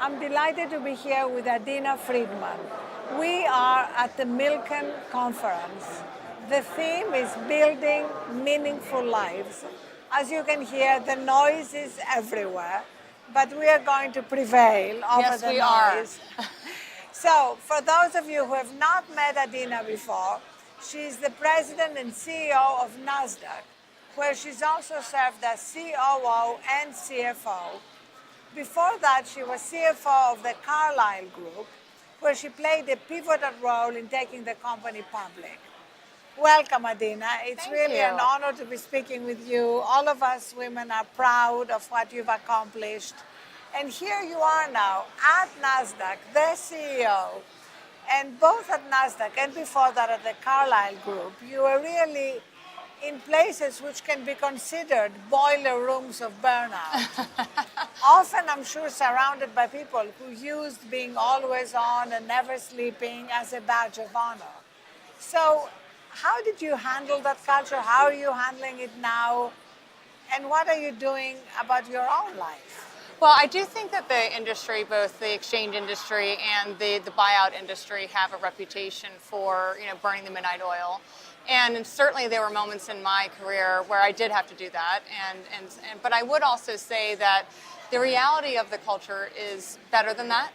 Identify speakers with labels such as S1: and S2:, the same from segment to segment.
S1: I'm delighted to be here with Adena Friedman. We are at the Milken Conference. The theme is building meaningful lives. As you can hear, the noise is everywhere, but we are going to prevail over
S2: Yes,
S1: the
S2: we are.
S1: noise. So, for those of you who have not met Adena before, she's the president and CEO of Nasdaq, where she's also served as COO and CFO. Before that, she was CFO of the Carlyle Group, where she played a pivotal role in taking the company public. Welcome, Adena. It's
S2: Thank
S1: really
S2: you.
S1: an honor to be speaking with you. All of us women are proud of what you've accomplished. And here you are now at Nasdaq, the CEO. And both at Nasdaq and before that at the Carlyle Group, you were really in places which can be considered boiler rooms of burnout. Often, I'm sure, surrounded by people who used being always on and never sleeping as a badge of honor. So, how did you handle that culture? How are you handling it now? And what are you doing about your own life?
S2: Well, I do think that the industry, both the exchange industry and the buyout industry, have a reputation for burning the midnight oil. And certainly there were moments in my career where I did have to do that. But I would also say that the reality of the culture is better than that.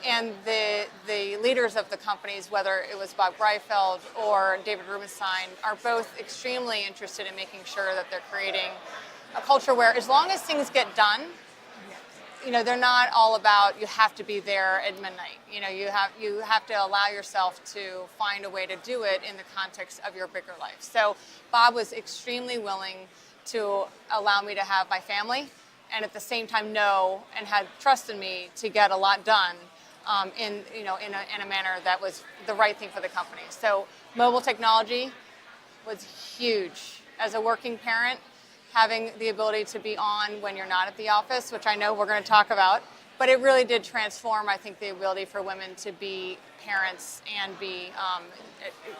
S2: And the leaders of the companies, whether it was Bob Greifeld or David Rubenstein, are both extremely interested in making sure that they're creating a culture where, as long as things get done, they're not all about you have to be there at midnight. You have to allow yourself to find a way to do it in the context of your bigger life. So Bob was extremely willing to allow me to have my family, and at the same time know and had trust in me to get a lot done in a manner that was the right thing for the company. So mobile technology was huge. As a working parent, having the ability to be on when you're not at the office, which I know we're going to talk about, but it really did transform, I think, the ability for women to be parents and be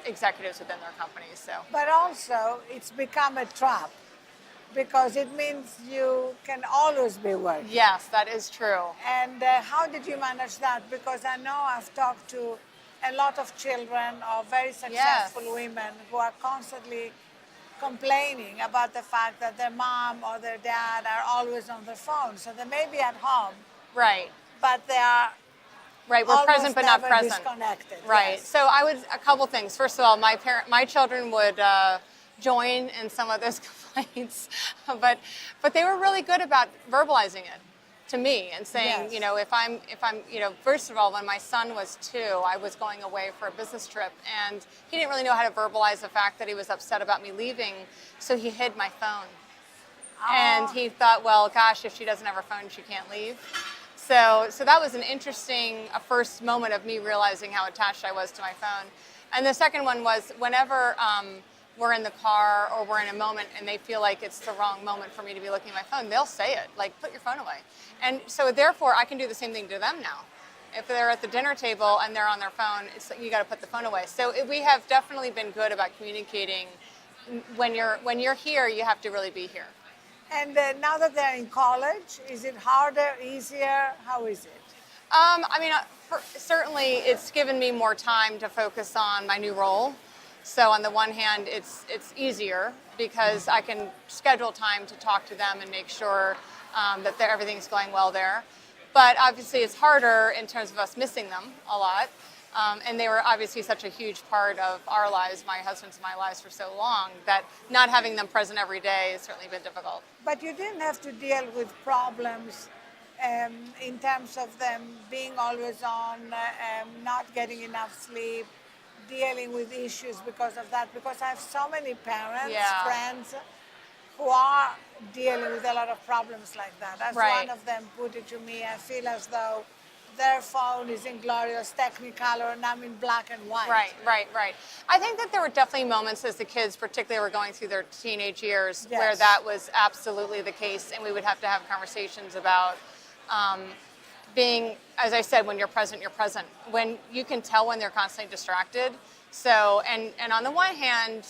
S2: executives within their companies. So,
S1: but also, it's become a trap because it means you can always be working.
S2: Yes, that is true.
S1: And how did you manage that? Because I know I've talked to a lot of children of very successful women who are constantly complaining about the fact that their mom or their dad are always on the phone. So they may be at home,
S2: right,
S1: but they are
S2: we're present but not present.
S1: Disconnected.
S2: Right.
S1: Yes.
S2: So I would a couple things. First of all, my children would join in some of those complaints, but they were really good about verbalizing it to me and saying,
S1: Yes.
S2: if I'm, first of all, when my son was 2, I was going away for a business trip, and he didn't really know how to verbalize the fact that he was upset about me leaving, so he hid my phone. And he thought, well, gosh, if she doesn't have her phone, she can't leave. So that was an interesting first moment of me realizing how attached I was to my phone. And the second one was whenever we're in the car or we're in a moment and they feel like it's the wrong moment for me to be looking at my phone, they'll say it, like, put your phone away. And so therefore, I can do the same thing to them now. If they're at the dinner table and they're on their phone, it's like, you got to put the phone away. So we have definitely been good about communicating. When you're here, you have to really be here.
S1: And now that they're in college, is it harder, easier? How is it?
S2: Certainly it's given me more time to focus on my new role. So on the one hand, it's easier because I can schedule time to talk to them and make sure that everything's going well there. But obviously it's harder in terms of us missing them a lot. And they were obviously such a huge part of our lives, my husband's and my lives, for so long, that not having them present every day has certainly been difficult.
S1: But you didn't have to deal with problems in terms of them being always on, not getting enough sleep, dealing with issues because of that. Because I have so many parents, friends, who are dealing with a lot of problems like that. As one of them put it to me, I feel as though their phone is in glorious Technicolor and I'm in black and white.
S2: Right. I think that there were definitely moments as the kids particularly were going through their teenage years where that was absolutely the case, and we would have to have conversations about being, as I said, when you're present, you're present. When you can tell when they're constantly distracted. So, and on the one hand,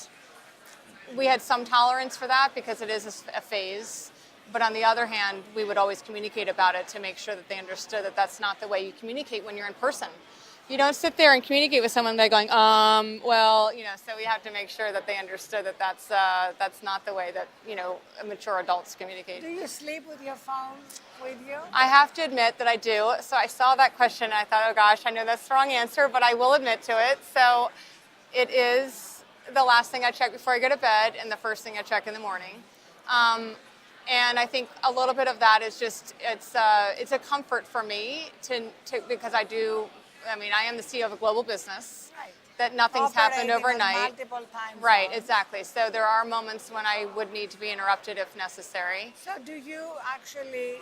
S2: we had some tolerance for that because it is a phase. But on the other hand, we would always communicate about it to make sure that they understood that that's not the way you communicate when you're in person. You don't sit there and communicate with someone by going, well, so we have to make sure that they understood that that's not the way that, mature adults communicate.
S1: Do you sleep with your phone with you?
S2: I have to admit that I do. So I saw that question and I thought, oh gosh, I know that's the wrong answer, but I will admit to it. So it is the last thing I check before I go to bed and the first thing I check in the morning. And I think a little bit of that is just, it's a comfort for me because I am the CEO of a global business,
S1: Right.
S2: that nothing's happened overnight.
S1: Multiple times.
S2: Right, exactly. So there are moments when I would need to be interrupted if necessary.
S1: So do you actually,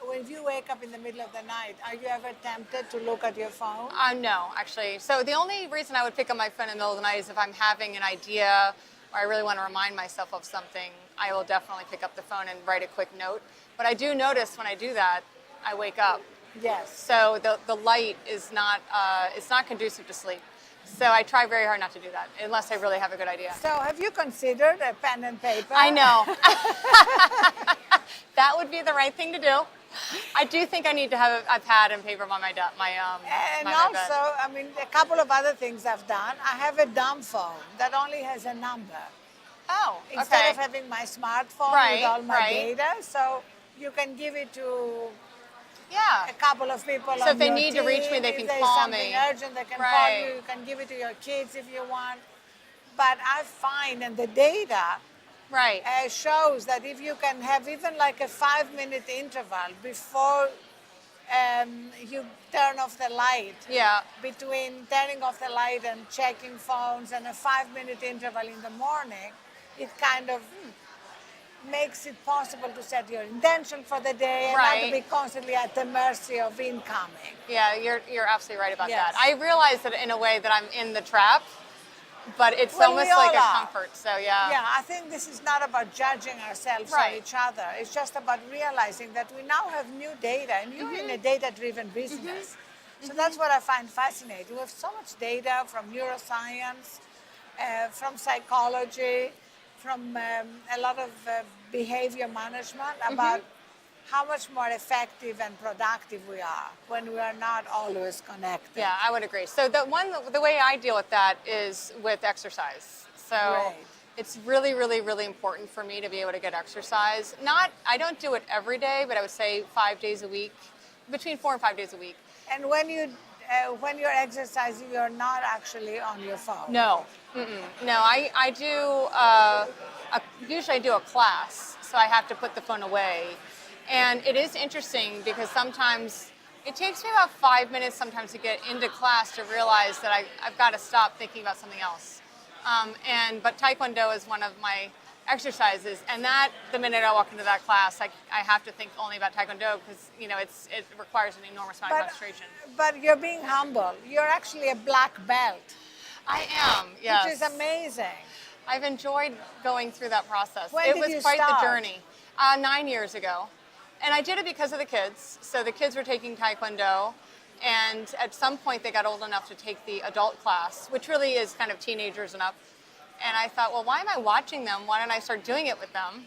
S1: when you wake up in the middle of the night, are you ever tempted to look at your phone?
S2: No, actually. So the only reason I would pick up my phone in the middle of the night is if I'm having an idea or I really want to remind myself of something, I will definitely pick up the phone and write a quick note. But I do notice when I do that, I wake up.
S1: Yes.
S2: So the light is not, it's not conducive to sleep. So I try very hard not to do that, unless I really have a good idea.
S1: So have you considered a pen and paper?
S2: I know. That would be the right thing to do. I do think I need to have a pad and paper on my bed.
S1: And also, a couple of other things I've done. I have a dumb phone that only has a number.
S2: Oh, okay.
S1: Instead of having my smartphone with all my data, so you can give it to a couple of people.
S2: So if they need to reach me, they can call me.
S1: If there's something urgent, they can call you. You can give it to your kids if you want. But I find, and the data shows that if you can have even like a 5-minute interval before you turn off the light, between turning off the light and checking phones, and a 5-minute interval in the morning, it kind of makes it possible to set your intention for the day and not to be constantly at the mercy of incoming.
S2: Yeah, you're absolutely right about that. I realize that in a way that I'm in the trap, but it's almost like a comfort. So
S1: Yeah, I think this is not about judging ourselves or each other. It's just about realizing that we now have new data, and you're in a data-driven business. So that's what I find fascinating. We have so much data from neuroscience, from psychology, from a lot of behavior management about how much more effective and productive we are when we are not always connected.
S2: Yeah, I would agree. So the way I deal with that is with exercise. So it's really, really, really important for me to be able to get exercise. I don't do it every day, but I would say 5 days a week, between 4 and 5 days a week.
S1: And when you're exercising, you're not actually on your phone.
S2: No, no. I do. Usually, I do a class, so I have to put the phone away. And it is interesting because sometimes it takes me about 5 minutes sometimes to get into class to realize that I've got to stop thinking about something else. But Taekwondo is one of my exercises, and the minute I walk into that class, I have to think only about Taekwondo because it requires an enormous amount of concentration.
S1: But you're being humble. You're actually a black belt.
S2: I am, yes.
S1: Which is amazing.
S2: I've enjoyed going through that process.
S1: When
S2: it
S1: did
S2: was
S1: you
S2: quite
S1: start?
S2: the journey. 9 years ago. And I did it because of the kids. So the kids were taking Taekwondo, and at some point they got old enough to take the adult class, which really is kind of teenagers and up. And I thought, well, why am I watching them? Why don't I start doing it with them?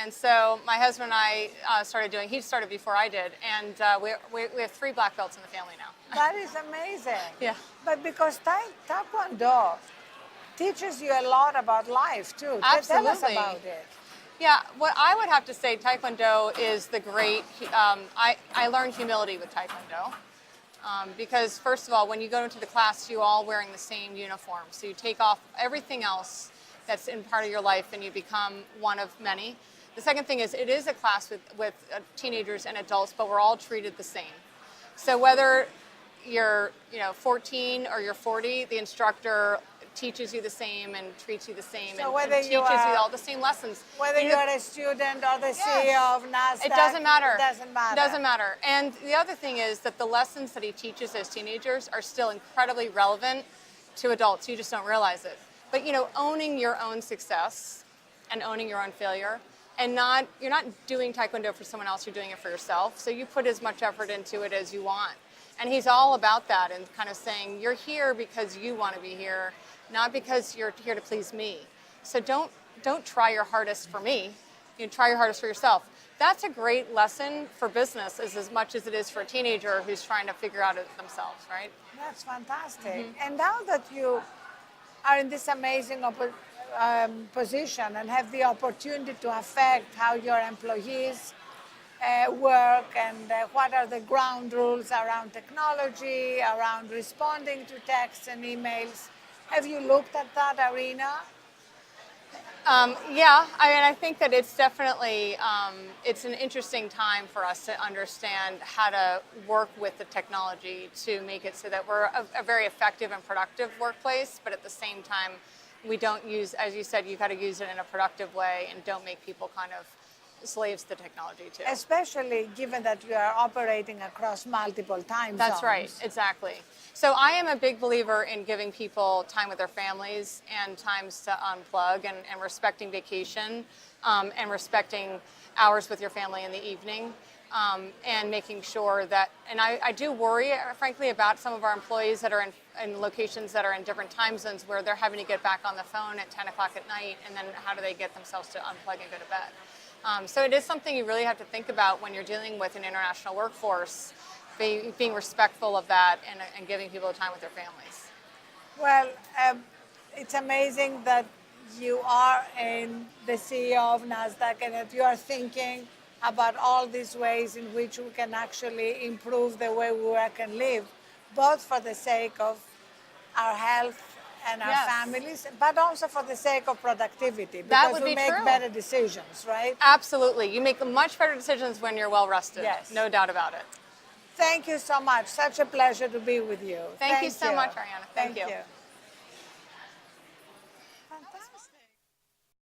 S2: And so my husband and I he started before I did, and we have 3 black belts in the family now.
S1: That is amazing.
S2: Yeah.
S1: But because Taekwondo teaches you a lot about life too.
S2: Absolutely.
S1: Tell us about it.
S2: Yeah, what I would have to say, Taekwondo is the great, I learned humility with Taekwondo. Because first of all, when you go into the class, you're all wearing the same uniform. So you take off everything else that's in part of your life and you become one of many. The second thing is it is a class with teenagers and adults, but we're all treated the same. So whether you're 14 or you're 40, the instructor teaches you the same and treats you the same and teaches you all the same lessons.
S1: Whether you're a student or the CEO of Nasdaq.
S2: It doesn't matter.
S1: It doesn't matter.
S2: It doesn't matter. And the other thing is that the lessons that he teaches as teenagers are still incredibly relevant to adults. You just don't realize it. But owning your own success and owning your own failure, and you're not doing Taekwondo for someone else, you're doing it for yourself. So you put as much effort into it as you want. And he's all about that and kind of saying, you're here because you want to be here, not because you're here to please me. So don't try your hardest for me. try your hardest for yourself. That's a great lesson for business as much as it is for a teenager who's trying to figure out it themselves, right?
S1: That's fantastic. And now that you are in this amazing position and have the opportunity to affect how your employees work and what are the ground rules around technology, around responding to texts and emails, have you looked at that arena?
S2: Yeah, I mean, I think that it's definitely it's an interesting time for us to understand how to work with the technology to make it so that we're a very effective and productive workplace, but at the same time, we don't use, as you said, you got to use it in a productive way and don't make people kind of slaves to technology too.
S1: Especially given that you are operating across multiple time zones.
S2: That's right, exactly. So I am a big believer in giving people time with their families and times to unplug and respecting vacation and respecting hours with your family in the evening and making sure that, and I do worry, frankly, about some of our employees that are in locations that are in different time zones where they're having to get back on the phone at 10 o'clock at night, and then how do they get themselves to unplug and go to bed? So it is something you really have to think about when you're dealing with an international workforce, being respectful of that and giving people time with their families.
S1: Well, it's amazing that you are the CEO of Nasdaq and that you are thinking about all these ways in which we can actually improve the way we work and live, both for the sake of our health and our families, but also for the sake of productivity, because we make better decisions, right?
S2: Absolutely. You make much better decisions when you're well rested.
S1: Yes.
S2: No doubt about it.
S1: Thank you so much. Such a pleasure to be with you.
S2: Thank you so much, Arianna. Thank you.